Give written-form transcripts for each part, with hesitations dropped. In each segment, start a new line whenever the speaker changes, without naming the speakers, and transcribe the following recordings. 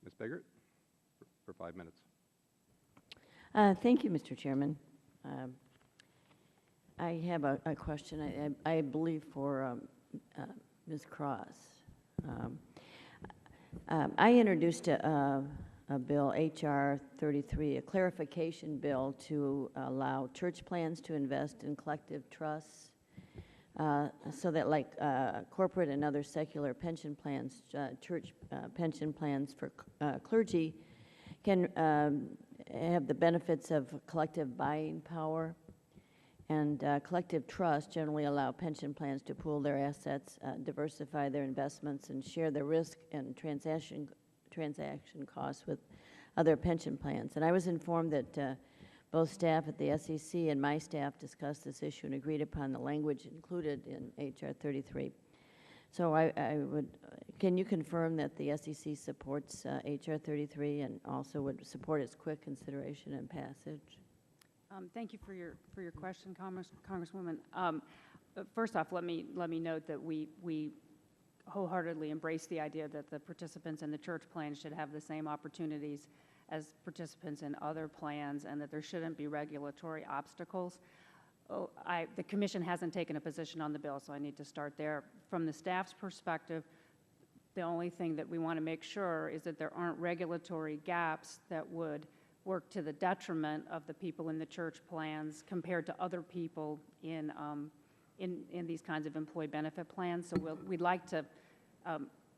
Ms. Biggert, for 5 minutes.
Thank you, Mr. Chairman. I have a question, I believe, for Ms. Cross. I introduced a bill, H.R. 33, a clarification bill to allow church plans to invest in collective trusts so that like corporate and other secular pension plans, church pension plans for clergy can have the benefits of collective buying power. And collective trusts generally allow pension plans to pool their assets, diversify their investments, and share the risk and transaction costs with other pension plans. And I was informed that both staff at the SEC and my staff discussed this issue and agreed upon the language included in H.R. 33. So can you confirm that the SEC supports H.R. 33 and also would support its quick consideration and passage?
Thank you for your question, Congresswoman. First off, let me note that we wholeheartedly embrace the idea that the participants in the church plan should have the same opportunities as participants in other plans, and that there shouldn't be regulatory obstacles. The Commission hasn't taken a position on the bill, so I need to start there. From the staff's perspective, the only thing that we want to make sure is that there aren't regulatory gaps that would work to the detriment of the people in the church plans compared to other people in these kinds of employee benefit plans. So we'd like to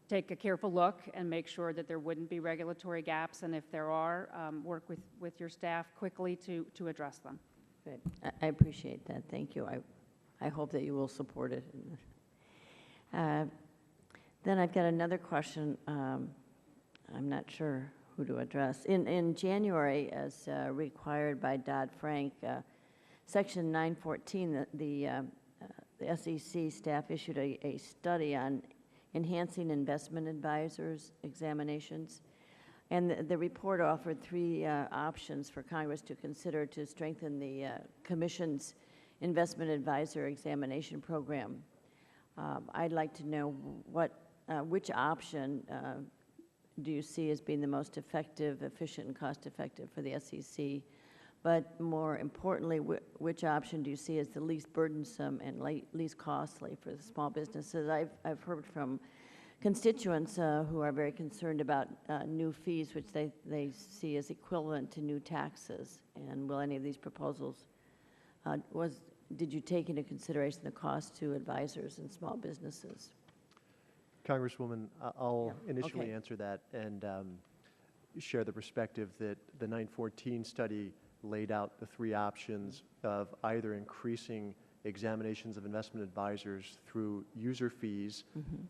take a careful look and make sure that there wouldn't be regulatory gaps, and if there are, work with your staff quickly to address them.
Good. I appreciate that. Thank you. I hope that you will support it. Then I've got another question. I'm not sure who to address. In January, as required by Dodd-Frank, Section 914, the SEC staff issued a study on enhancing investment advisors' examinations. And the report offered 3 options for Congress to consider to strengthen the Commission's investment advisor examination program. I'd like to know which option do you see as being the most effective, efficient, and cost-effective for the SEC? But more importantly, which option do you see as the least burdensome and least costly for the small businesses? I've heard from constituents who are very concerned about new fees, which they see as equivalent to new taxes. And will any of these proposals, did you take into consideration the cost to advisors and small businesses?
Congresswoman, I'll initially answer that and share the perspective that the 914 study laid out the 3 options of either increasing examinations of investment advisors through user fees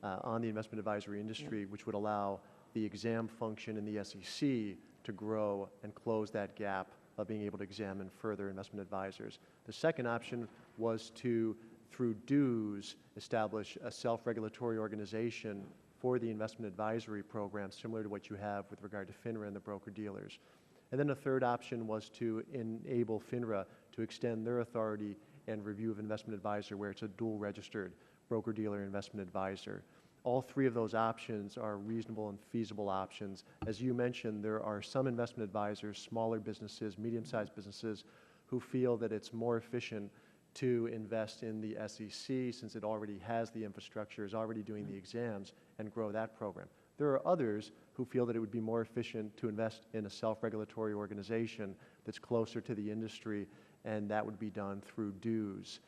on the investment advisory industry, which would allow the exam function in the SEC to grow and close that gap of being able to examine further investment advisors. The second option was to, through dues, establish a self-regulatory organization for the investment advisory program, similar to what you have with regard to FINRA and the broker-dealers. And then the third option was to enable FINRA to extend their authority and review of investment advisor where it's a dual-registered broker-dealer investment advisor. All 3 of those options are reasonable and feasible options. As you mentioned, there are some investment advisors, smaller businesses, medium-sized businesses, who feel that it's more efficient to invest in the SEC since it already has the infrastructure, is already doing the exams, and grow that program. There are others who feel that it would be more efficient to invest in a self-regulatory organization that's closer to the industry, and that would be done through dues.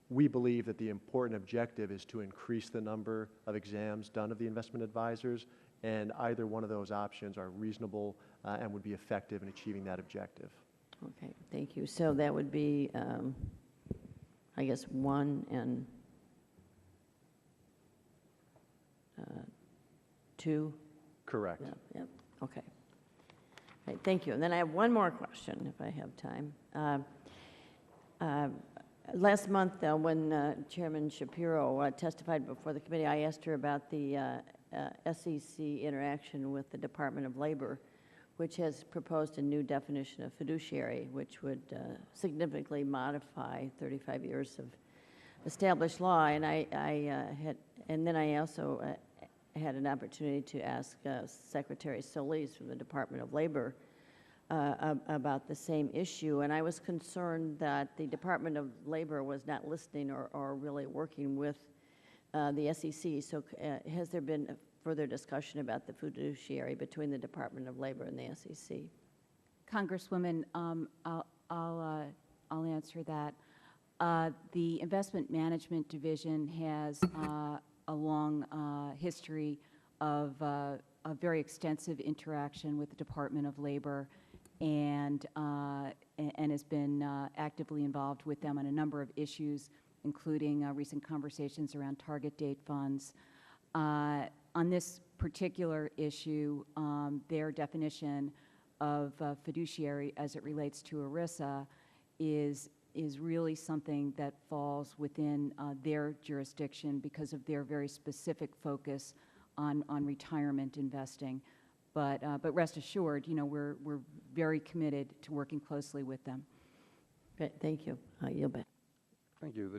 We believe that the important objective is to increase the number of exams done of the investment advisors, and either one of those options are reasonable and would be effective in achieving that objective.
Okay, thank you. So that would be, I guess, 1 and 2?
Correct.
Yep. Okay. Right, thank you. And then I have one more question, if I have time. Last month, when Chairman Shapiro testified before the committee, I asked her about the SEC interaction with the Department of Labor, which has proposed a new definition of fiduciary, which would significantly modify 35 years of established law. And then I also had an opportunity to ask Secretary Solis from the Department of Labor about the same issue, and I was concerned that the Department of Labor was not listening or really working with the SEC. So has there been further discussion about the fiduciary between the Department of Labor and the SEC?
Congresswoman, I'll answer that. The Investment Management Division has a long history of a very extensive interaction with the Department of Labor, and has been actively involved with them on a number of issues, including recent conversations around target date funds. On this particular issue, their definition of fiduciary as it relates to ERISA is really something that falls within their jurisdiction because of their very specific focus on retirement investing. But rest assured, we're very committed to working closely with them.
Great, thank you. I yield back.
Thank you. The